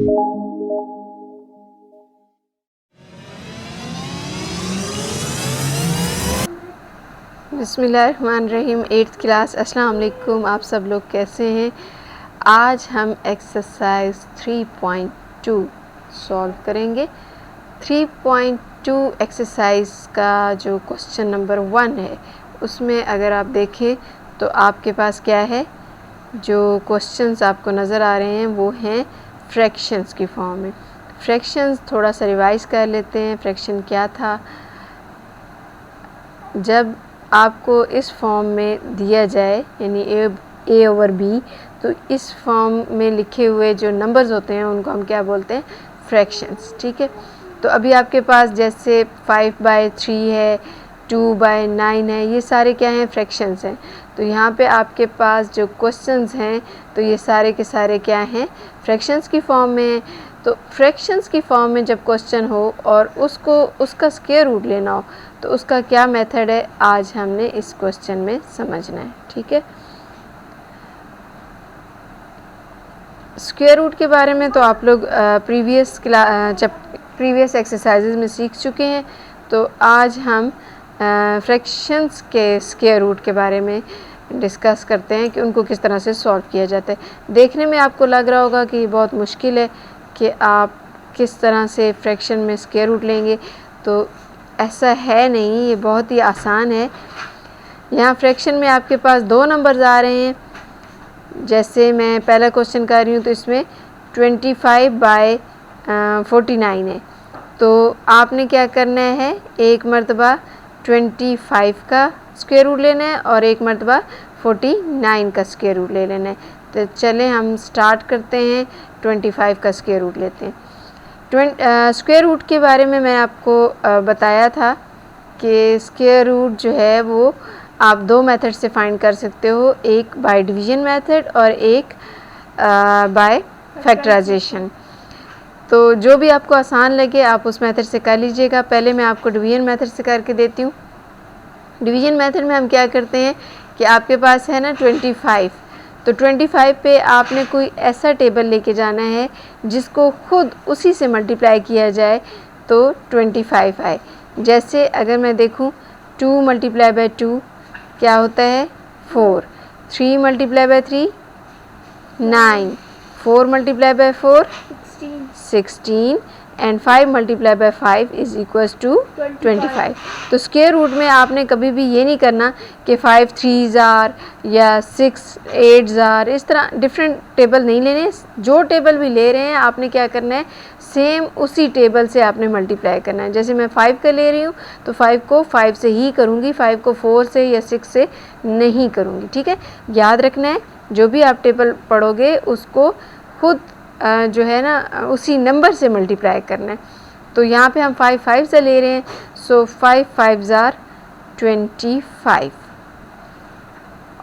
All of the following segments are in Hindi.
बिस्मिल्लाहिर्रहमानिर्रहीम। 8th class. अस्सलाम वालेकुम। आप सब लोग कैसे हैं? आज हम एक्सरसाइज 3.2 सॉल्व करेंगे। 3.2 एक्सरसाइज का जो क्वेश्चन नंबर 1 है उसमें अगर आप देखें तो आपके पास क्या है, जो क्वेश्चंस आपको नज़र आ रहे हैं वो हैं फ्रैक्शंस की फॉर्म में। फ्रैक्शंस थोड़ा सा रिवाइज़ कर लेते हैं। फ्रैक्शन क्या था? जब आपको इस फॉर्म में दिया जाए यानी ए ओवर बी, तो इस फॉर्म में लिखे हुए जो नंबर्स होते हैं उनको हम क्या बोलते हैं? फ्रैक्शंस। ठीक है, तो अभी आपके पास जैसे 5/3 है, 2/9 है, ये सारे क्या हैं? फ्रैक्शंस हैं। तो यहाँ पे आपके पास जो क्वेश्चंस हैं तो ये सारे के सारे क्या हैं? फ्रैक्शंस की फॉर्म में हैं। तो फ्रैक्शंस की फॉर्म में जब क्वेश्चन हो और उसका स्क्वायर रूट लेना हो तो उसका क्या मेथड है, आज हमने इस क्वेश्चन में समझना है। ठीक है, स्क्वायर रूट के बारे में तो आप लोग प्रीवियस एक्सरसाइजेज में सीख चुके हैं। तो आज हम फ्रैक्शंस के स्क्वायर रूट के बारे में डिस्कस करते हैं कि उनको किस तरह से सॉल्व किया जाता है। देखने में आपको लग रहा होगा कि बहुत मुश्किल है कि आप किस तरह से फ्रैक्शन में स्क्वायर रूट लेंगे, तो ऐसा है नहीं, ये बहुत ही आसान है। यहाँ फ्रैक्शन में आपके पास 2 नंबर्स आ रहे हैं। जैसे मैं पहला क्वेश्चन कर रही हूँ तो इसमें 25/49 है। तो आपने क्या करना है, एक मरतबा 25 का स्क्वायर रूट लेना है और एक मरतबा 49 का स्क्वायर रूट ले लेना है। तो चलें हम स्टार्ट करते हैं। 25 का स्क्वायर रूट लेते हैं। स्क्वायर रूट के बारे में मैं आपको बताया था कि स्क्वायर रूट जो है वो आप 2 मेथड से फाइंड कर सकते हो, एक बाय डिवीजन मेथड और एक बाय फैक्टराइजेशन। तो जो भी आपको आसान लगे आप उस मेथड से कर लीजिएगा। पहले मैं आपको डिवीजन मेथड से करके देती हूँ। डिवीजन मेथड में हम क्या करते हैं कि आपके पास है ना 25, तो 25 पे आपने कोई ऐसा टेबल लेके जाना है जिसको खुद उसी से मल्टीप्लाई किया जाए तो 25 आए। जैसे अगर मैं देखूं 2 × 2 क्या होता है? 4, 3 × 3 9, 4 × 4 16 एंड 5 × 5 इज़ इक्वल्स टू 25। तो स्क्वायर रूट में आपने कभी भी ये नहीं करना कि 5 3s आर या 6 8s आर, इस तरह डिफरेंट टेबल नहीं लेने। जो टेबल भी ले रहे हैं आपने क्या करना है, सेम उसी टेबल से आपने मल्टीप्लाई करना है। जैसे मैं 5 का ले रही हूँ तो 5 को 5 से ही करूँगी, 5 को 4 से या 6 से नहीं करूँगी। ठीक है, याद रखना है जो भी आप टेबल पढ़ोगे उसको खुद जो है ना उसी नंबर से मल्टीप्लाई करना है। तो यहाँ पे हम 5 5 से ले रहे हैं, सो 5 5s आर 25।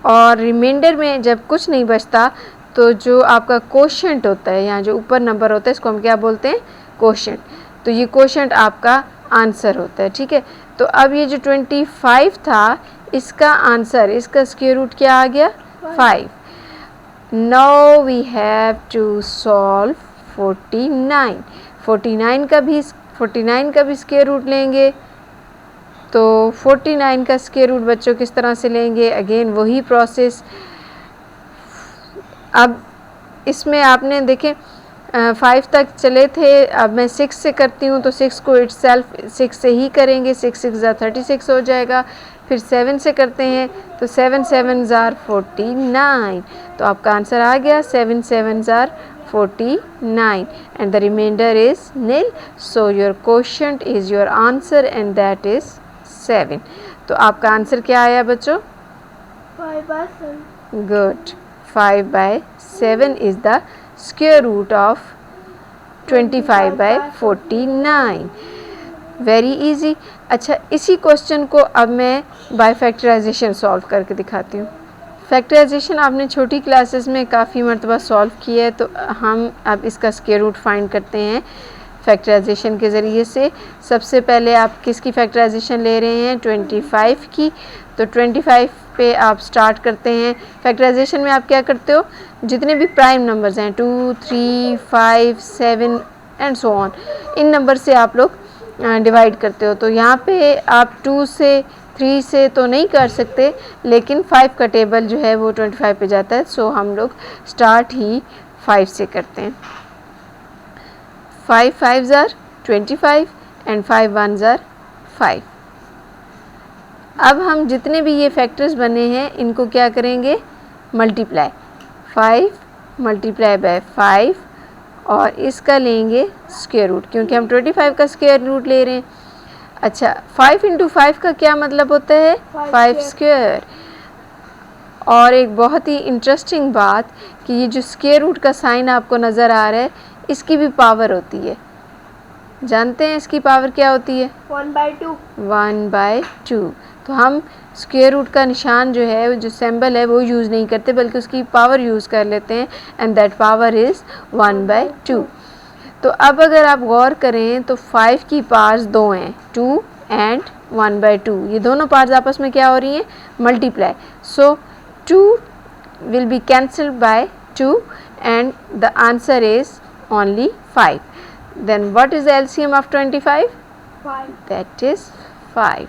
और रिमाइंडर में जब कुछ नहीं बचता तो जो आपका कोशेंट होता है, यहाँ जो ऊपर नंबर होता है इसको हम क्या बोलते हैं? कोशेंट। तो ये कोशेंट आपका आंसर होता है। ठीक है, तो अब ये जो 25 था इसका आंसर, इसका स्क्वायर रूट क्या आ गया? 5। Now we have to solve 49। 49 का भी स्क्वायर रूट लेंगे। तो 49 का स्क्वायर रूट बच्चों किस तरह से लेंगे? अगेन वही प्रोसेस। अब इसमें आपने देखें 5 तक चले थे, अब मैं 6 से करती हूँ तो 6 को इटसेल्फ 6 से ही करेंगे, 6 6 36 हो जाएगा। फिर 7 से करते हैं तो 7 7s आर 49। तो आपका आंसर आ गया 7 7s are 49 and the reminder is nil। So your quotient is your answer and that is 7। तो आपका आंसर क्या आया बच्चों? 5/7। Good, 5/7 is the square root of 25/49। Very easy. अच्छा, इसी क्वेश्चन को अब मैं बाय फैक्टराइजेशन सॉल्व करके दिखाती हूँ। फैक्टराइजेशन आपने छोटी क्लासेस में काफ़ी मरतबा सॉल्व किया है, तो हम अब इसका स्क्वायर रूट फाइंड करते हैं। फैक्टराइजेशन के ज़रिए से। सबसे पहले आप किसकी फैक्टराइजेशन ले रहे हैं? 25 की। तो 25 पे आप स्टार्ट करते हैं। फैक्टराइजेशन में आप क्या करते हो? जितने भी प्राइम नंबर्स हैं 2, 3, 5, 7 and so on, in number से आप लोग डिवाइड करते हो। तो यहाँ पे आप 2 से 3 से तो नहीं कर सकते, लेकिन 5 का टेबल जो है वो 25 पे जाता है। सो हम लोग स्टार्ट ही 5 से करते हैं। 5 5s are 25 and 5 1s are 5। अब हम जितने भी ये फैक्टर्स बने हैं इनको क्या करेंगे? मल्टीप्लाई। 5 मल्टीप्लाई बाय 5 और इसका लेंगे स्क्वायर रूट, क्योंकि हम 25 का स्क्वायर रूट ले रहे हैं। अच्छा, 5 इंटू 5 का क्या मतलब होता है? 5 स्क्वायर। और एक बहुत ही इंटरेस्टिंग बात कि ये जो स्क्वायर रूट का साइन आपको नज़र आ रहा है, इसकी भी पावर होती है। जानते हैं इसकी पावर क्या होती है? 1/2। 1/2। तो हम स्क्वायर रूट का निशान जो है, जो सिंबल है, वो यूज़ नहीं करते, बल्कि उसकी पावर यूज़ कर लेते हैं, एंड दैट पावर इज़ 1/2। तो अब अगर आप गौर करें तो 5 की पावर्स 2 हैं, 2 एंड 1/2। ये दोनों पावर्स आपस में क्या हो रही हैं? Multiply. So 2 will be cancelled by 2 and the answer is only 5. Then what is the LCM of 25? 5. That is 5.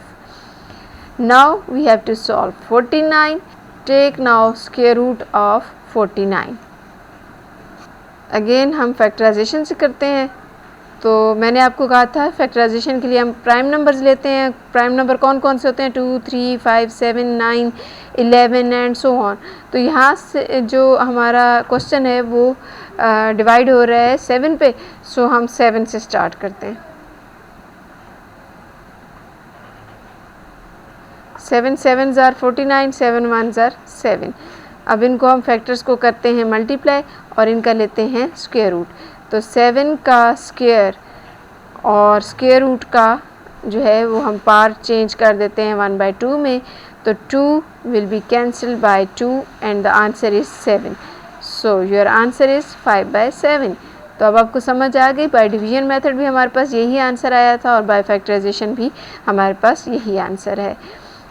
Now we have to solve 49. Take now square root of 49. Again हम फैक्टराइजेशन से करते हैं। तो मैंने आपको कहा था फैक्टराइजेशन के लिए हम प्राइम नंबर्स लेते हैं। प्राइम नंबर कौन कौन से होते हैं? 2, 3, 5, 7, 9, 11 एंड सो ऑन। तो यहाँ से जो हमारा क्वेश्चन है वो डिवाइड हो रहा है 7 पे। सो हम 7 से स्टार्ट करते हैं। 7 7s are 49, 7 1s are 7। अब इनको हम फैक्टर्स को करते हैं मल्टीप्लाई और इनका लेते हैं स्क्वायर रूट। तो 7 का स्क्वायर और स्क्वायर रूट का जो है वो हम पार्ट चेंज कर देते हैं 1/2 में। तो 2 will be cancelled by 2 and the answer is 7. So your answer is 5/7. तो अब आपको समझ आ गई, बाय डिवीजन मेथड भी हमारे पास यही आंसर आया था और बाय फैक्टराइजेशन भी हमारे पास यही आंसर है।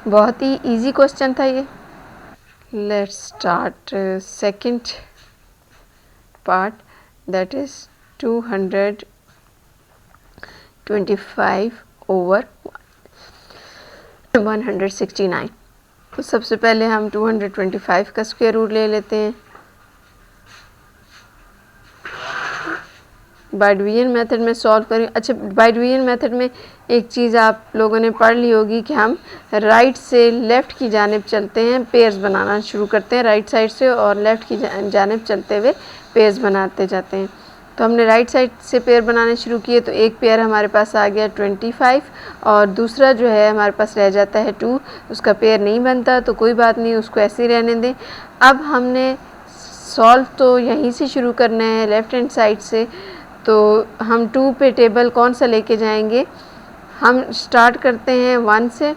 बहुत ही इजी क्वेश्चन था ये। Let's start second part, that is 225 over 169। तो सबसे पहले हम 225 का स्क्वायर रूट ले लेते हैं। बाय डिवीजन मेथड में सॉल्व करें। अच्छा, बाय डिवीजन मेथड में एक चीज़ आप लोगों ने पढ़ ली होगी कि हम राइट से लेफ़्ट की जानिब चलते हैं, पेयर्स बनाना शुरू करते हैं राइट साइड से, और लेफ़्ट की जानिब चलते हुए पेयर्स बनाते जाते हैं। तो हमने राइट साइड से पेयर बनाने शुरू किए, तो एक पेयर हमारे पास आ गया 25 और दूसरा जो है हमारे पास रह जाता है 2। उसका पेयर नहीं बनता, तो कोई बात नहीं, उसको ऐसे ही रहने दें। अब हमने सॉल्व तो यहीं से शुरू करना है, लेफ़्ट हैंड साइड से। तो हम 2 पे टेबल कौन सा लेके जाएंगे? हम स्टार्ट करते हैं 1 से।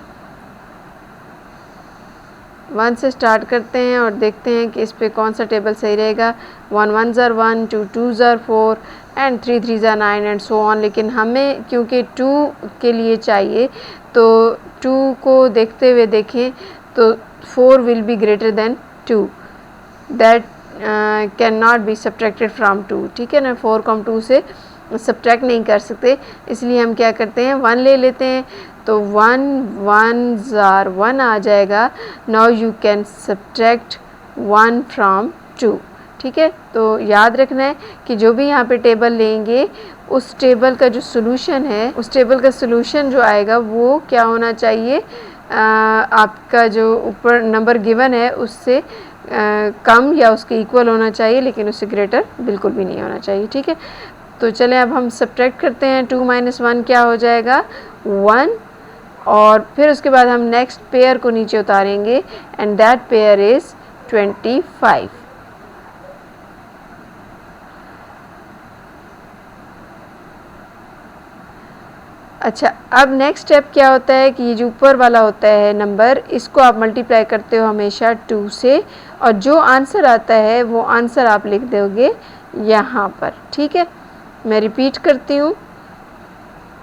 1 से स्टार्ट करते हैं और देखते हैं कि इस पे कौन सा टेबल सही रहेगा। 1 1s are 1, 2 2s are 4 and 3 3s are 9 and so on. लेकिन हमें क्योंकि 2 के लिए चाहिए, तो 2 को देखते हुए देखें तो 4 will be greater than 2, that can not be subtracted from 2। ठीक है ना, 4 को हम 2 से सब्ट्रैक्ट नहीं कर सकते, इसलिए हम क्या करते हैं 1 ले लेते हैं। तो 1 1s are 1 आ जाएगा। Now you can subtract 1 from 2। ठीक है, तो याद रखना है कि जो भी यहाँ पे टेबल लेंगे, उस टेबल का जो सोल्यूशन है, उस टेबल का सोल्यूशन जो आएगा वो क्या होना चाहिए? आपका जो ऊपर नंबर गिवन है उससे कम या उसके इक्वल होना चाहिए, लेकिन उससे ग्रेटर बिल्कुल भी नहीं होना चाहिए। ठीक है, तो चलें अब हम सब्ट्रैक्ट करते हैं। 2 - 1 क्या हो जाएगा? 1। और फिर उसके बाद हम नेक्स्ट पेयर को नीचे उतारेंगे एंड दैट पेयर इज़ 25। अच्छा, अब नेक्स्ट स्टेप क्या होता है कि ये जो ऊपर वाला होता है नंबर, इसको आप मल्टीप्लाई करते हो हमेशा 2 से, और जो आंसर आता है वो आंसर आप लिख दोगे यहाँ पर। ठीक है, मैं रिपीट करती हूँ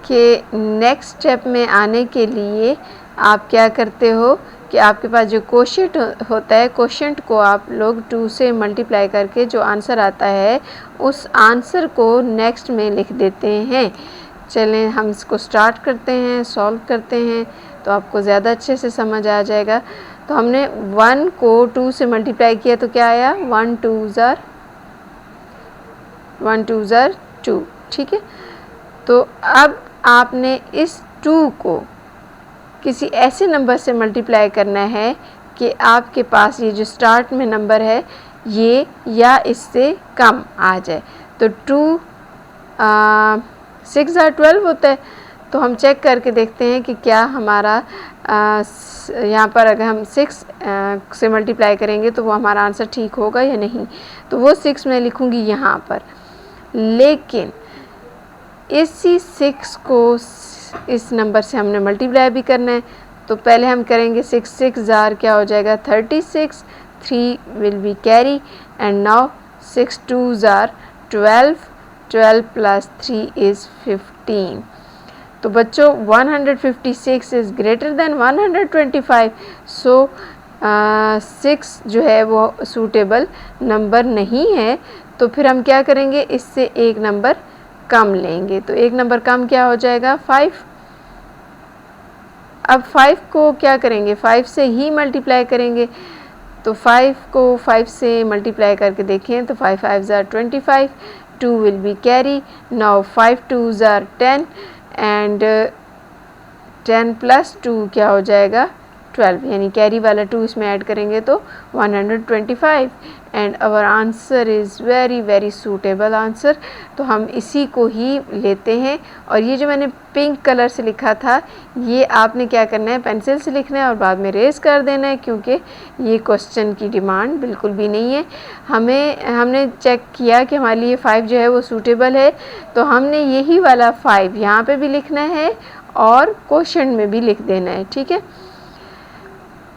कि नेक्स्ट स्टेप में आने के लिए आप क्या करते हो कि आपके पास जो कोशेंट होता है, कोशेंट को आप लोग 2 से मल्टीप्लाई करके जो आंसर आता है उस आंसर को नेक्स्ट में लिख देते हैं। चलें हम इसको स्टार्ट करते हैं, सॉल्व करते हैं तो आपको ज़्यादा अच्छे से समझ आ जाएगा। तो हमने 1 को 2 से मल्टीप्लाई किया तो क्या आया, 1 2 ज़ार 2, ठीक है। तो अब आपने इस 2 को किसी ऐसे नंबर से मल्टीप्लाई करना है कि आपके पास ये जो स्टार्ट में नंबर है ये या इससे कम आ जाए। तो 6 ज़ार 12 होता है। तो हम चेक करके देखते हैं कि क्या हमारा यहाँ पर अगर हम 6 से मल्टीप्लाई करेंगे तो वो हमारा आंसर ठीक होगा या नहीं। तो वो 6 मैं लिखूँगी यहाँ पर, लेकिन इसी 6 को इस नंबर से हमने मल्टीप्लाई भी करना है। तो पहले हम करेंगे 6 ज़ार क्या हो जाएगा 36, 3 will be carry and now 6 2 ज़ार 12, 12 प्लस 3 इज़ 15। तो बच्चों 156 इज़ ग्रेटर देन 125, सो 6 जो है वो सूटेबल नंबर नहीं है। तो फिर हम क्या करेंगे, इससे एक नंबर कम लेंगे। तो एक नंबर कम क्या हो जाएगा 5। अब 5 को क्या करेंगे, 5 से ही मल्टीप्लाई करेंगे। तो 5 को 5 से मल्टीप्लाई करके देखें तो 5 5 ज़ार 25, 2 विल बी कैरी, नाउ 5 2 ज़ार 10 एंड 10 प्लस 2 क्या हो जाएगा 12, यानी कैरी वाला 2 इसमें ऐड करेंगे तो 125 and our answer is very very suitable answer. तो हम इसी को ही लेते हैं। और ये जो मैंने पिंक कलर से लिखा था ये आपने क्या करना है, पेंसिल से लिखना है और बाद में रेज कर देना है, क्योंकि ये क्वेश्चन की डिमांड बिल्कुल भी नहीं है। हमने चेक किया कि हमारे लिए 5 जो है वो सूटेबल है, तो हमने यही वाला 5 यहाँ पे भी लिखना है और क्वेश्चन में भी लिख देना है, ठीक है।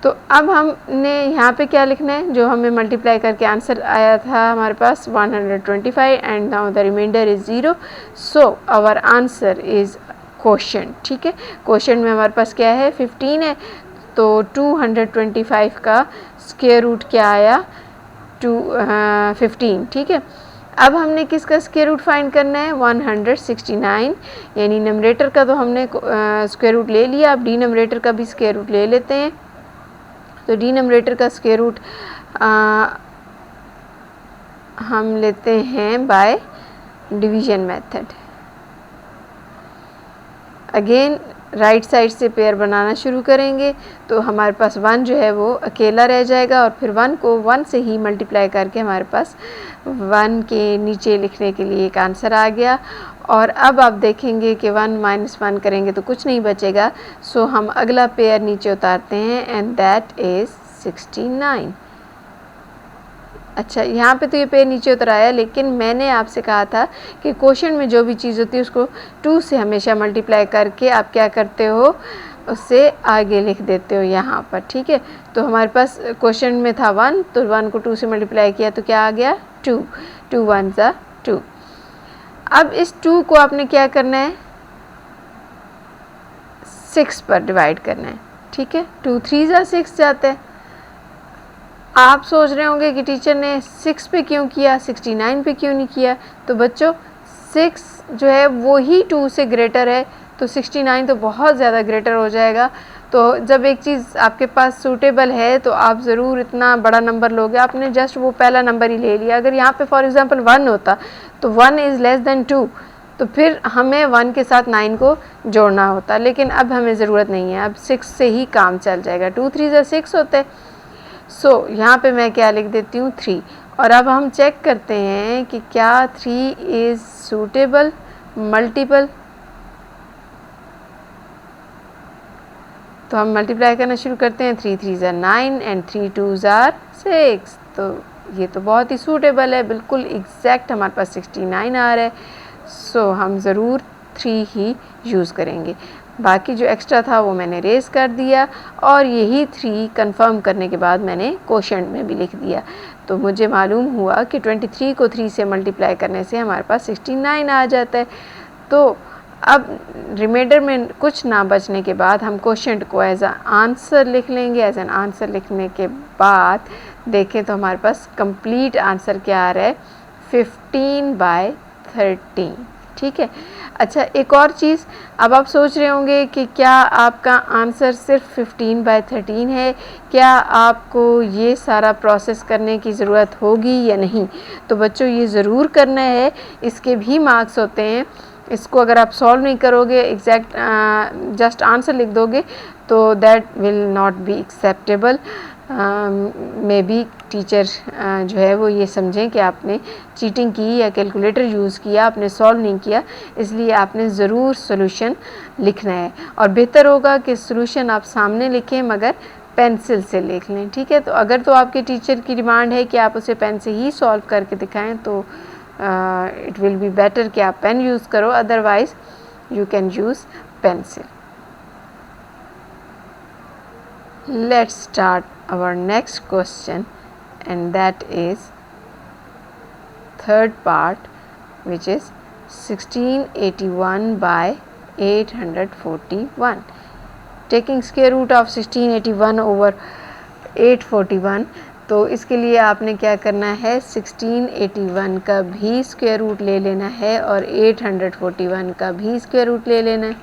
तो अब हमने यहाँ पे क्या लिखना है, जो हमें मल्टीप्लाई करके आंसर आया था हमारे पास 125 and now the reminder is 0, so our answer is quotient, ठीक है। क्वोशंट में हमारे पास क्या है 15 है, तो 225 का स्क्वायर रूट क्या आया 15, ठीक है। अब हमने किसका स्क्वायर रूट फाइंड करना है 169, यानी नंबरेटर का तो हमने स्क्वायर रूट ले लिया, अब डिनोमिनेटर का भी स्क्वायर रूट ले लेते हैं। तो डिनोमिनेटर का स्क्वायर रूट हम लेते हैं by division method. Again right side से पेयर बनाना शुरू करेंगे तो हमारे पास 1 जो है वो अकेला रह जाएगा और फिर 1 को 1 से ही मल्टीप्लाई करके हमारे पास 1 के नीचे लिखने के लिए एक आंसर आ गया। और अब आप देखेंगे कि 1 - 1 करेंगे तो कुछ नहीं बचेगा, सो हम अगला पेयर नीचे उतारते हैं एंड दैट इज़ 69। अच्छा, यहाँ पे तो ये पेयर नीचे उतराया, लेकिन मैंने आपसे कहा था कि क्वोशंट में जो भी चीज़ होती है उसको 2 से हमेशा मल्टीप्लाई करके आप क्या करते हो, उससे आगे लिख देते हो यहाँ पर, ठीक है। तो हमारे पास क्वोशंट में था 1, तो 1 को 2 से मल्टीप्लाई किया तो क्या आ गया 2, 2 1 ज़ा 2। अब इस 2 को आपने क्या करना है 6 पर डिवाइड करना है, ठीक है। 2 3 ज़ा 6 जाते हैं। आप सोच रहे होंगे कि टीचर ने 6 पे क्यों किया, 69 पे क्यों नहीं किया। तो बच्चों 6 जो है वो ही 2 से ग्रेटर है, तो 69 तो बहुत ज़्यादा ग्रेटर हो जाएगा। तो जब एक चीज़ आपके पास सूटेबल है तो आप ज़रूर इतना बड़ा नंबर लोगे। आपने जस्ट वो पहला नंबर ही ले लिया। अगर यहाँ पे फॉर एग्ज़ाम्पल 1 होता तो 1 इज़ लेस देन 2, तो फिर हमें 1 के साथ 9 को जोड़ना होता, लेकिन अब हमें ज़रूरत नहीं है, अब 6 से ही काम चल जाएगा। 2 3 ज़ा 6 होते। सो यहाँ पे मैं क्या लिख देती हूँ 3। और अब हम चेक करते हैं कि क्या 3 इज़ सूटेबल मल्टीपल। तो हम मल्टीप्लाई करना शुरू करते हैं। 3 3 ज़ा 9 एंड 3 2 ज़ा 6। तो ये तो बहुत ही सूटेबल है, बिल्कुल एग्जैक्ट हमारे पास 69 आ रहा है। सो हम ज़रूर 3 ही यूज़ करेंगे। बाकी जो एक्स्ट्रा था वो मैंने रेज़ कर दिया और यही 3 कंफर्म करने के बाद मैंने क्वोशंट में भी लिख दिया। तो मुझे मालूम हुआ कि 23 को 3 से मल्टीप्लाई करने से हमारे पास 69 आ जाता है। तो अब रिमाइंडर में कुछ ना बचने के बाद हम क्वेश्चन को एज अ आंसर लिख लेंगे। एज एन आंसर लिखने के बाद देखें तो हमारे पास कंप्लीट आंसर क्या आ रहा है, 15/13। ठीक है। अच्छा, एक और चीज़, अब आप सोच रहे होंगे कि क्या आपका आंसर सिर्फ 15/13 है, क्या आपको ये सारा प्रोसेस करने की ज़रूरत होगी या नहीं। तो बच्चों ये ज़रूर करना है, इसके भी मार्क्स होते हैं। इसको अगर आप सॉल्व नहीं करोगे, एग्जैक्ट जस्ट आंसर लिख दोगे, तो that will not be acceptable. May be teacher जो है वो ये समझें कि आपने चीटिंग की या कैलकुलेटर यूज़ किया, आपने सॉल्व नहीं किया, इसलिए आपने ज़रूर सॉल्यूशन लिखना है। और बेहतर होगा कि सॉल्यूशन आप सामने लिखें मगर पेंसिल से लिख लें। ठीक है। तो अगर तो आपके टीचर की डिमांड है कि आप उसे पेन से ही सॉल्व करके दिखाएं, तो इट विल बी बेटर कि आप पेन यूज़ करो, otherwise you can use pencil. Let's start our next question, and that is third part, which is 1681/841. Taking square root of 1681 over 841, तो इसके लिए आपने क्या करना है, 1681 का भी स्क्वायर रूट ले लेना है और 841 का भी स्क्वायर रूट ले लेना है।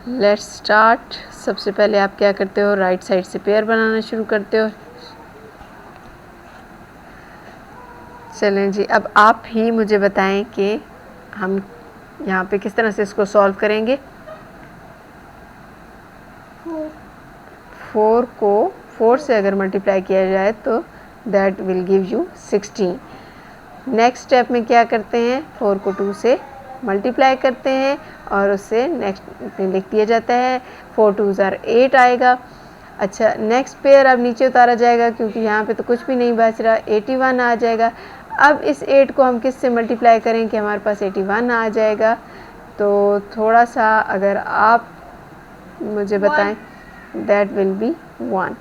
Let's start. सबसे पहले आप क्या करते हो, राइट साइड से पेयर बनाना शुरू करते हो। चलें जी, अब आप ही मुझे बताएं कि हम यहाँ पे किस तरह से इसको सॉल्व करेंगे। 4 को 4 से अगर मल्टीप्लाई किया जाए तो that will give you 16। Next step में क्या करते हैं, 4 को 2 से मल्टीप्लाई करते हैं और उससे नेक्स्ट लिख दिया जाता है। 4 2s are 8 आएगा। अच्छा, नेक्स्ट पेयर अब नीचे उतारा जाएगा क्योंकि यहाँ पे तो कुछ भी नहीं बच रहा, 81 आ जाएगा। अब इस 8 को हम किस से मल्टीप्लाई करें कि हमारे पास 81 आ जाएगा। तो थोड़ा सा अगर आप मुझे बताएं, दैट विल बी 1,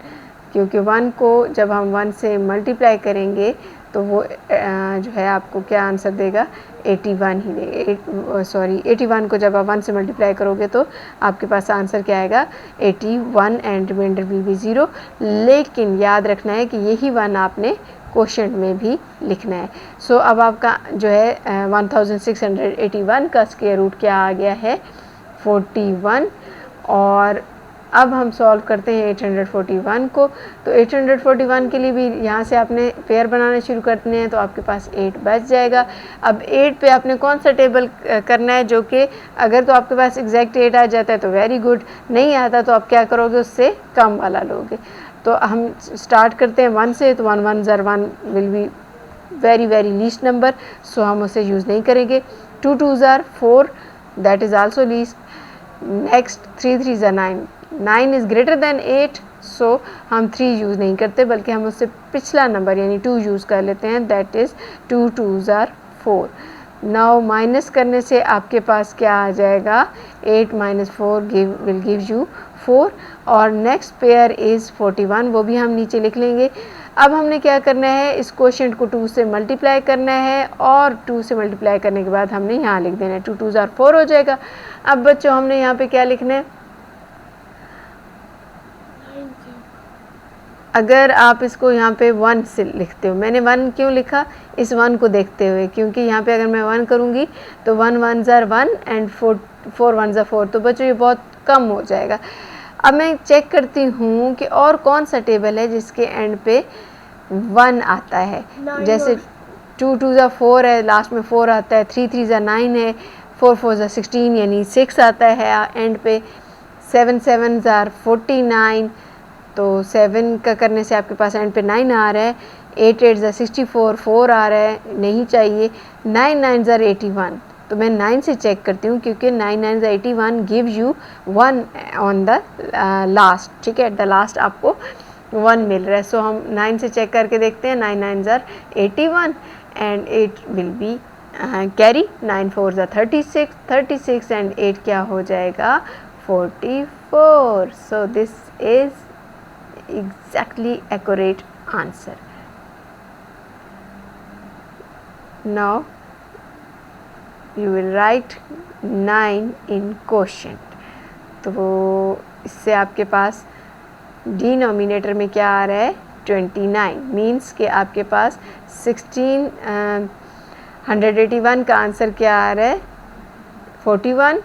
क्योंकि 1 को जब हम 1 से मल्टीप्लाई करेंगे तो वो जो है आपको क्या आंसर देगा, 81 ही देगा। 81 को जब आप 1 से मल्टीप्लाई करोगे तो आपके पास आंसर क्या आएगा, 81, एंड रिमाइंडर विल बी 0। लेकिन याद रखना है कि यही 1 आपने क्वोशंट में भी लिखना है। सो अब आपका जो है 1681 का स्क्वायर रूट क्या आ गया है, 41। और अब हम सॉल्व करते हैं 841 को। तो 841 के लिए भी यहाँ से आपने पेयर बनाने शुरू करने हैं, तो आपके पास 8 बच जाएगा। अब 8 पे आपने कौन सा टेबल करना है, जो कि अगर तो आपके पास एग्जैक्ट 8 आ जाता है तो वेरी गुड, नहीं आता तो आप क्या करोगे, उससे कम वाला लोगे। तो हम स्टार्ट करते हैं 1 से, तो 1 1s are 1 will be very very least number, so हम उसे यूज़ नहीं करेंगे। 2 2s are 4, that is also least. Next 3 3s are 9, 9 is greater than 8, so हम 3 यूज़ नहीं करते बल्कि हम उससे पिछला नंबर यानी 2 यूज़ कर लेते हैं, that is 2 2s are 4। Now minus करने से आपके पास क्या आ जाएगा, 8 - 4 विल गिव यू 4। और नेक्स्ट पेयर इज़ 41, वो भी हम नीचे लिख लेंगे। अब हमने क्या करना है, इस क्वोशंट को 2 से मल्टीप्लाई करना है और 2 से मल्टीप्लाई करने के बाद हमने यहाँ लिख देना है, 2 2s are 4 हो जाएगा। अब बच्चों हमने यहाँ पे क्या लिखना है, अगर आप इसको यहाँ पे 1 से लिखते हो, मैंने 1 क्यों लिखा, इस 1 को देखते हुए, क्योंकि यहाँ पे अगर मैं 1 करूँगी तो 1 1s are 1 and 4 1s are 4, तो बच्चों ये बहुत कम हो जाएगा। अब मैं चेक करती हूँ कि और कौन सा टेबल है जिसके एंड पे 1 आता है। जैसे 2 2s are 4 है, लास्ट में 4 आता है, 3 3s are 9 है, 4 4s are 16 यानी 6 आता है एंड पे, 7 7s are 49, तो 7 का करने से आपके पास एंड पे 9 आ रहा है। 8 8s are 64, 4 आ रहा है, नहीं चाहिए। 9 9s are 81, तो मैं 9 से चेक करती हूँ, क्योंकि 9 9 81 give you 1 on the last, ठीक है, एट द लास्ट आपको 1 मिल रहा है। सो हम 9 से चेक करके देखते हैं। 9 9 81 and 8 will be carry, 9 4 36 and 8 क्या हो जाएगा 44। So this is exactly accurate answer. Now you will write 9 in quotient. तो इससे आपके पास डिनोमिनेटर में क्या आ रहा है 29, मीन्स कि आपके पास 181 का आंसर क्या आ रहा है 41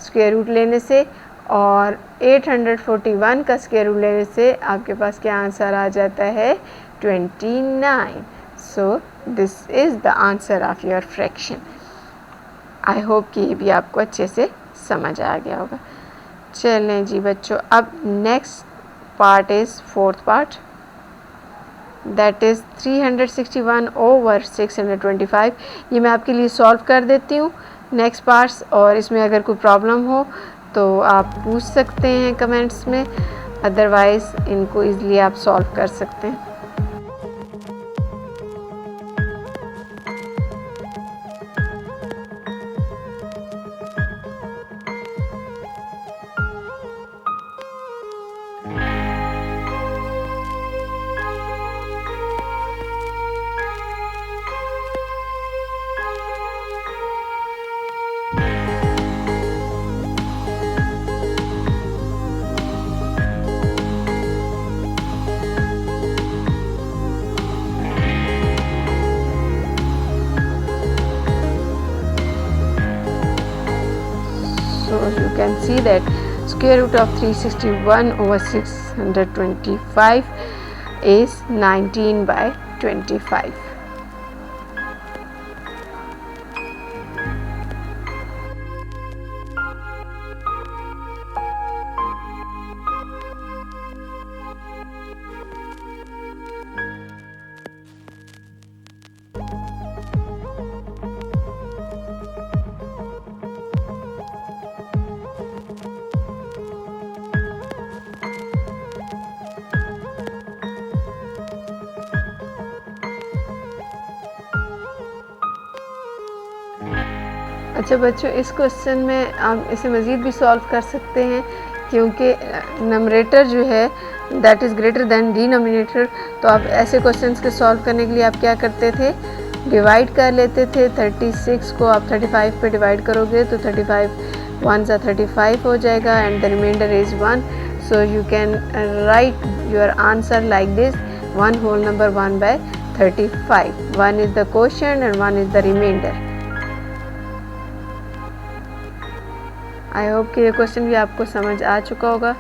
स्क्वायर रूट लेने से, और 841 का स्क्वायर रूट लेने से आपके पास क्या आंसर आ जाता है 29। So this is the answer of your fraction. I hope कि ये भी आपको अच्छे से समझ आ गया होगा। चलें जी बच्चों, अब next part is fourth part, that is 361 over 625। ये मैं आपके लिए सॉल्व कर देती हूँ नेक्स्ट पार्ट्स, और इसमें अगर कोई प्रॉब्लम हो तो आप पूछ सकते हैं कमेंट्स में, अदरवाइज़ इनको ईज़िली आप सॉल्व कर सकते हैं। So you can see that square root of 361 over 625 is 19/25. अच्छा बच्चों, इस क्वेश्चन में आप इसे मज़ीद भी सॉल्व कर सकते हैं, क्योंकि नंबरेटर जो है that is greater than denominator. तो आप ऐसे क्वेश्चंस के सॉल्व करने के लिए आप क्या करते थे, डिवाइड कर लेते थे। 36 को आप 35 पे डिवाइड करोगे तो 35 1 सा 35 हो जाएगा and the reminder is 1। So you can write your answer like this, 1 whole number 1/35। 1 is the quotient and 1 is the reminder. I hope कि ये क्वेश्चन भी आपको समझ आ चुका होगा।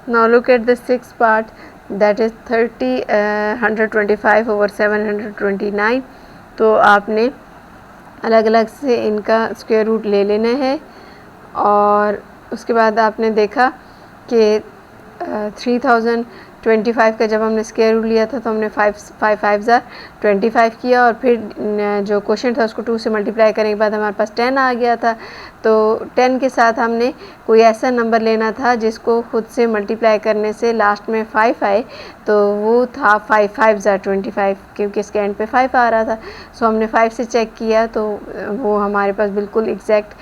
Now look at the sixth part, that is 125 over 729। तो आपने अलग अलग से इनका स्क्वायर रूट ले लेना है, और उसके बाद आपने देखा कि 3025 का जब हमने स्क्वायर रूट लिया था तो हमने 5 5 25 किया, और फिर जो क्वेश्चन था उसको 2 से मल्टीप्लाई करने के बाद हमारे पास 10 आ गया था। तो 10 के साथ हमने कोई ऐसा नंबर लेना था जिसको खुद से मल्टीप्लाई करने से लास्ट में 5 आए, तो वो था 5 5 25, क्योंकि इसके एंड पे 5 आ रहा था। सो हमने 5 से चेक किया तो वो हमारे पास बिल्कुल एग्जैक्ट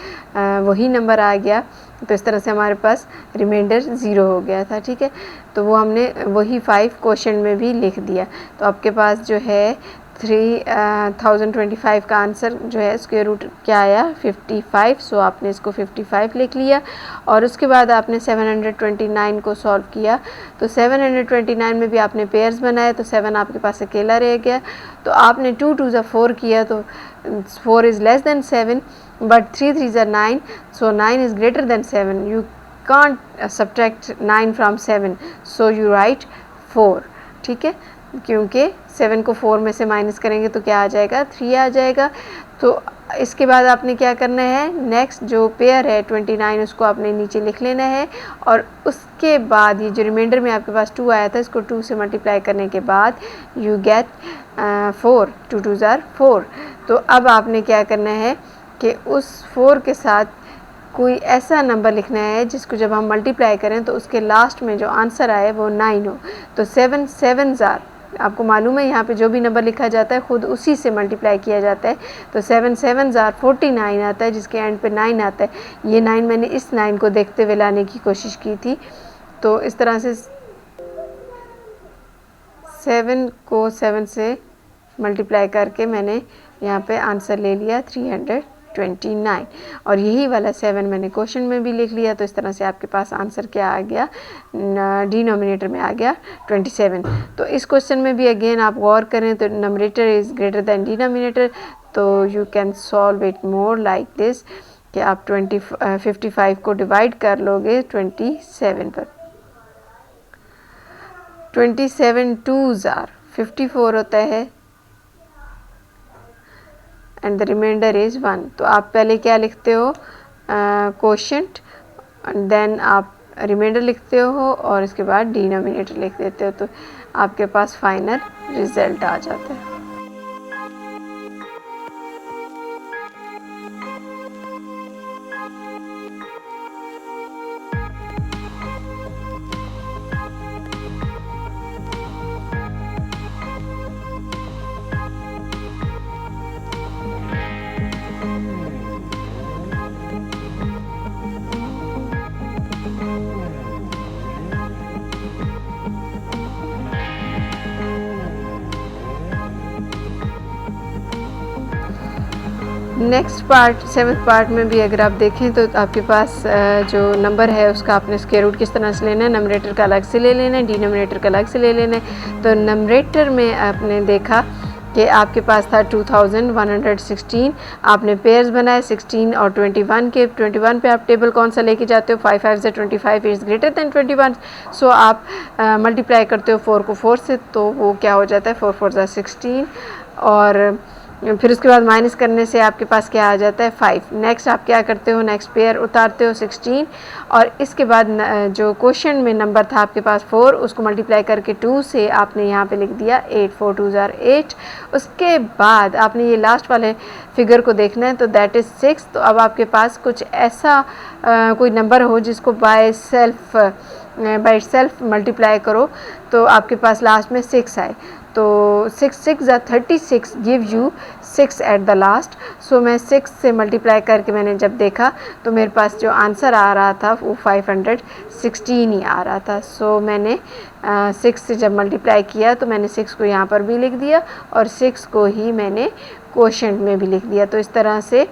वही नंबर आ गया। तो इस तरह से हमारे पास रिमाइंडर 0 हो गया था, ठीक है। तो वो हमने वही 5 क्वेश्चन में भी लिख दिया। तो आपके पास जो है 3025 का आंसर जो है स्क्वायर रूट क्या आया 55। सो आपने इसको 55 लिख लिया और उसके बाद आपने 729 को सॉल्व किया। तो 729 में भी आपने पेयर्स बनाए तो 7 आपके पास अकेला रह गया। तो आपने 2 2 ज़ा 4 किया तो 4 इज़ लेस दैन 7 बट 3 3 ज़ा 9 सो 9 is greater then 7। You can't subtract 9 from 7 so you right 4। ठीक है, क्योंकि 7 को 4 में से माइनस करेंगे तो क्या आ जाएगा 3 आ जाएगा। तो इसके बाद आपने क्या करना है, नेक्स्ट जो पेयर है 29 उसको आपने नीचे लिख लेना है और उसके बाद ये जो रिमाइंडर में आपके पास 2 आया था इसको 2 से मल्टीप्लाई करने के बाद यू गेट 4 2 2 ज़ार 4। तो अब आपने क्या करना है कि उस 4 के साथ कोई ऐसा नंबर लिखना है जिसको जब हम मल्टीप्लाई करें तो उसके लास्ट में जो आंसर आए वो 9 हो। तो 7 7 ज़ार, आपको मालूम है यहाँ पे जो भी नंबर लिखा जाता है ख़ुद उसी से मल्टीप्लाई किया जाता है। तो 7 7 ज़ार 49 आता है जिसके एंड पे 9 आता है। ये 9 मैंने इस 9 को देखते हुए लाने की कोशिश की थी। तो इस तरह से 7 को 7 से मल्टीप्लाई करके मैंने यहाँ पे आंसर ले लिया 329 और यही वाला 7 मैंने क्वेश्चन में भी लिख लिया। तो इस तरह से आपके पास आंसर क्या आ गया, डिनोमिनेटर में आ गया 27। तो इस क्वेश्चन में भी अगेन आप गौर करें तो numerator is greater than denominator. तो you can solve it more like this कि आप 55 को डिवाइड कर लोगे 27 पर। 27 2 ज़ार 54 होता है एंड द रिमाइंडर इज़ 1। तो आप पहले क्या लिखते हो, कोशेंट, देन आप रिमाइंडर लिखते हो और इसके बाद डिनोमिनेटर लिख देते हो। तो आपके पास फाइनल रिज़ल्ट आ जाता है। नेक्स्ट पार्ट 7th पार्ट में भी अगर आप देखें तो आपके पास जो नंबर है उसका आपने स्क्वायर रूट किस तरह से लेना है, नंबरेटर का अलग से ले लेना है, डिनोमिनेटर का अलग से ले लेना है। तो नंबरेटर में आपने देखा कि आपके पास था 2116, आपने पेयर्स बनाए 16 और 21 के। 21 पे आप टेबल कौन सा लेके जाते हो, 5 5 25 इज़ ग्रेटर दैन 21। सो आप मल्टीप्लाई करते हो 4 को 4 से तो वो क्या हो जाता है 4 4 16 और फिर उसके बाद माइनस करने से आपके पास क्या आ जाता है 5। नेक्स्ट आप क्या करते हो, नेक्स्ट पेयर उतारते हो 16 और इसके बाद जो क्वेश्चन में नंबर था आपके पास 4 उसको मल्टीप्लाई करके 2 से आपने यहाँ पे लिख दिया 8 4 2 ज़ार 8। उसके बाद आपने ये लास्ट वाले फिगर को देखना है तो दैट इज़ 6। तो अब आपके पास कुछ ऐसा कोई नंबर हो जिसको बाय सेल्फ मल्टीप्लाई करो तो आपके पास लास्ट में 6 आए। तो 6 6 ज़ा 36 give you 6 at the last. So मैं 6 से मल्टीप्लाई करके मैंने जब देखा तो मेरे पास जो आंसर आ रहा था वो 516 ही आ रहा था। सो मैंने 6 से जब मल्टीप्लाई किया तो मैंने 6 को यहाँ पर भी लिख दिया और 6 को ही मैंने क्वोशेंट में भी लिख दिया। तो इस तरह से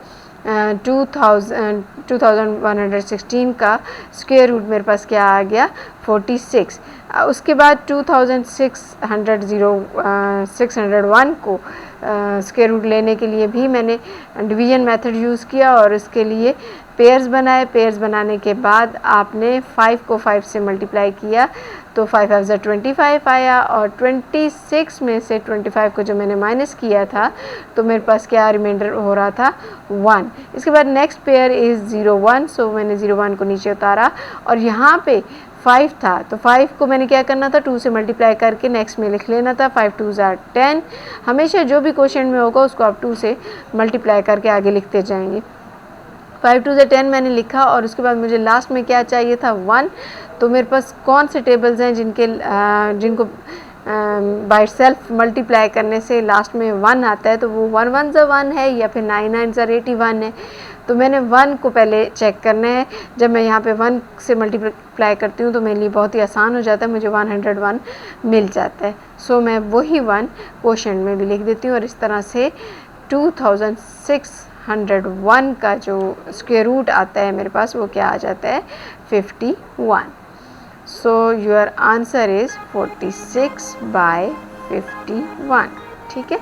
2116 का स्क्वायर रूट मेरे पास क्या आ गया 46। उसके बाद 601 को स्क्वायर रूट लेने के लिए भी मैंने डिवीजन मेथड यूज़ किया और उसके लिए पेयर्स बनाए। पेयर्स बनाने के बाद आपने 5 को 5 से मल्टीप्लाई किया तो 5 5 ज़ा 25 आया और 26 में से 25 को जो मैंने माइनस किया था तो मेरे पास क्या रिमाइंडर हो रहा था 1। इसके बाद नेक्स्ट पेयर इज़ 01। सो मैंने 01 को नीचे उतारा और यहाँ पे 5 था तो 5 को मैंने क्या करना था 2 से मल्टीप्लाई करके नेक्स्ट में लिख लेना था 5 2 ज़ार 10। हमेशा जो भी क्वेश्चन में होगा उसको आप 2 से मल्टीप्लाई करके आगे लिखते जाएंगे। 5 2 ज़ा 10 मैंने लिखा और उसके बाद मुझे लास्ट में क्या चाहिए था 1। तो मेरे पास कौन से टेबल्स हैं जिनको बाय सेल्फ मल्टीप्लाई करने से लास्ट में 1 आता है, तो वो 1 1 ज़ा 1 है या फिर 9 9 ज़ा 81 है। तो मैंने 1 को पहले चेक करना है। जब मैं यहाँ पे 1 से मल्टीप्लाई करती हूँ तो मेरे लिए बहुत ही आसान हो जाता है, मुझे 101 मिल जाता है। सो मैं वही 1 क्वोशंट में भी लिख देती हूँ और इस तरह से 2601 का जो स्क्वायर रूट आता है मेरे पास वो क्या आ जाता है 51। So your answer is 46/51। ठीक है।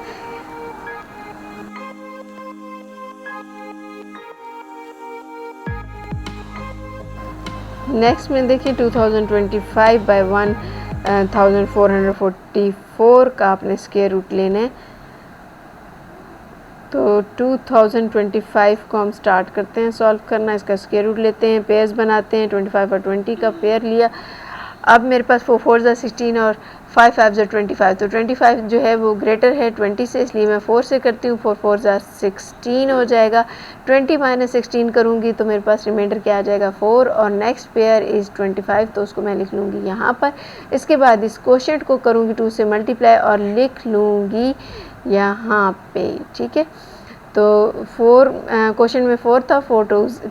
नेक्स्ट में देखिए 2025/1444 का आपने स्क्वायर रूट लेना है। तो 2025 को हम स्टार्ट करते हैं सॉल्व करना। इसका स्क्वायर रूट लेते हैं, पेयर्स बनाते हैं। 25 और 20 का पेयर लिया। अब मेरे पास 4 4 ज़ा 16 और 5 5 ज़ा 25। तो 25 जो है वो ग्रेटर है 20 से, इसलिए मैं 4 से करती हूँ। 4 4 ज़ा 16 हो जाएगा। 20 माइनस 16 करूँगी तो मेरे पास रिमाइंडर क्या आ जाएगा 4, और नेक्स्ट पेयर इज़ 25, तो उसको मैं लिख लूँगी यहाँ पर। इसके बाद इस क्वोशंट को करूँगी 2 से मल्टीप्लाई और लिख लूँगी यहाँ पे। ठीक है। तो 4 क्वेश्चन में 4 था, 4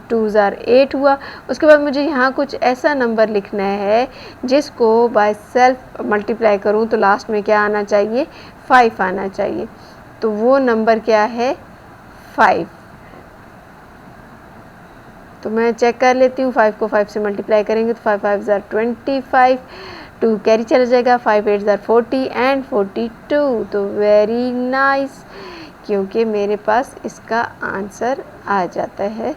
2 ज़ार 8 हुआ। उसके बाद मुझे यहाँ कुछ ऐसा नंबर लिखना है जिसको बाय सेल्फ मल्टीप्लाई करूँ तो लास्ट में क्या आना चाहिए 5 आना चाहिए। तो वो नंबर क्या है 5। तो मैं चेक कर लेती हूँ। 5 को 5 से मल्टीप्लाई करेंगे तो 5 5 ज़ार 25, 2 कैरी चला जाएगा। 5 8 ज़ार 40 एंड 42। तो वेरी नाइस, क्योंकि मेरे पास इसका आंसर आ जाता है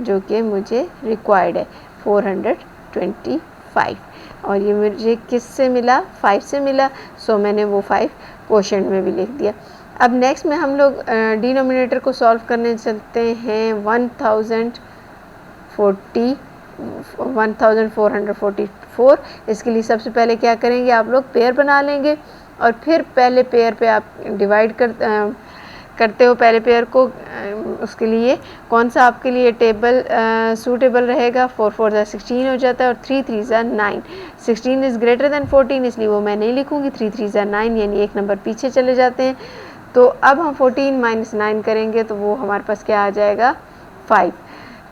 जो कि मुझे रिक्वायर्ड है 425। और ये मुझे किस से मिला 5 से मिला। सो मैंने वो 5 क्वोशंट में भी लिख दिया। अब नेक्स्ट में हम लोग डिनोमिनेटर को सॉल्व करने चलते हैं। 1444। इसके लिए सबसे पहले क्या करेंगे आप लोग पेयर बना लेंगे और फिर पहले पेयर पे आप डिवाइड करते हो पहले पेयर को। उसके लिए कौन सा आपके लिए टेबल सूटेबल रहेगा। 4 4 ज़ा 16 हो जाता है और 3 3 ज़ा 9। 16 इज़ ग्रेटर दैन 14, इसलिए वो मैं नहीं लिखूँगी। 3 3 ज़ा 9, यानी एक नंबर पीछे चले जाते हैं। तो अब हम 14 माइनस 9 करेंगे तो वो हमारे पास क्या आ जाएगा 5।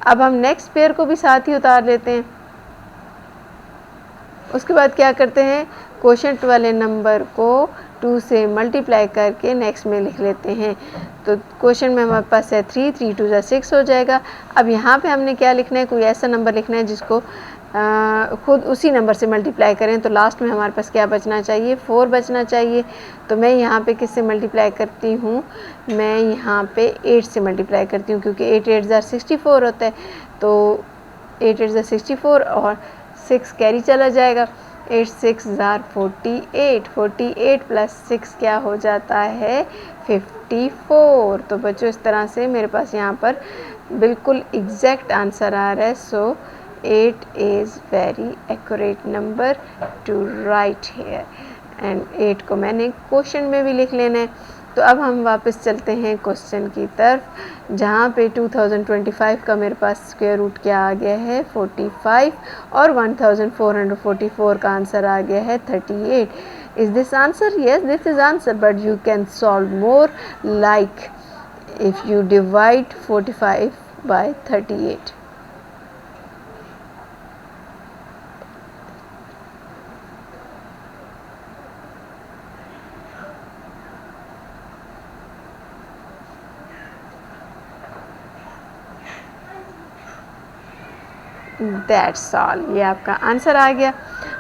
अब हम नेक्स्ट पेयर को भी साथ ही उतार लेते हैं। उसके बाद क्या करते हैं क्वोशंट वाले नंबर को 2 से मल्टीप्लाई करके नेक्स्ट में लिख लेते हैं। तो क्वेश्चन में हमारे पास है 3 3 2 ज़ा 6 हो जाएगा। अब यहाँ पे हमने क्या लिखना है, कोई ऐसा नंबर लिखना है जिसको खुद उसी नंबर से मल्टीप्लाई करें। तो लास्ट में हमारे पास क्या बचना चाहिए 4 बचना चाहिए। तो मैं यहाँ पे किससे मल्टीप्लाई करती हूँ, मैं यहाँ पे 8 से मल्टीप्लाई करती हूँ, क्योंकि 8 8 ज़ा 64 होता है। तो 8 8 ज़ा 64 और 6 कैरी चला जाएगा। 8 6 ज़ार 48, 48 प्लस 6 क्या हो जाता है 54। तो बच्चों इस तरह से मेरे पास यहाँ पर बिल्कुल एग्जैक्ट आंसर आ रहा है। So 8 is very accurate number to write here. And 8 को मैंने क्वेश्चन में भी लिख लेना है। तो अब हम वापस चलते हैं क्वेश्चन की तरफ, जहाँ पे 2025 का मेरे पास स्क्वायर रूट क्या आ गया है 45 और 1444 का आंसर आ गया है 38। Is this answer? Yes, this is answer, but you can solve more like if you divide 45 by 38. That's all, ये आपका आंसर आ गया।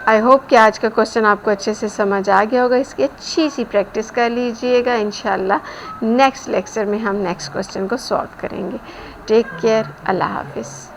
आई होप कि आज का क्वेश्चन आपको अच्छे से समझ आ गया होगा। इसकी अच्छी सी प्रैक्टिस कर लीजिएगा। इंशाल्लाह नेक्स्ट लेक्चर में हम नेक्स्ट क्वेश्चन को सॉल्व करेंगे। टेक केयर, अल्लाह हाफिज़।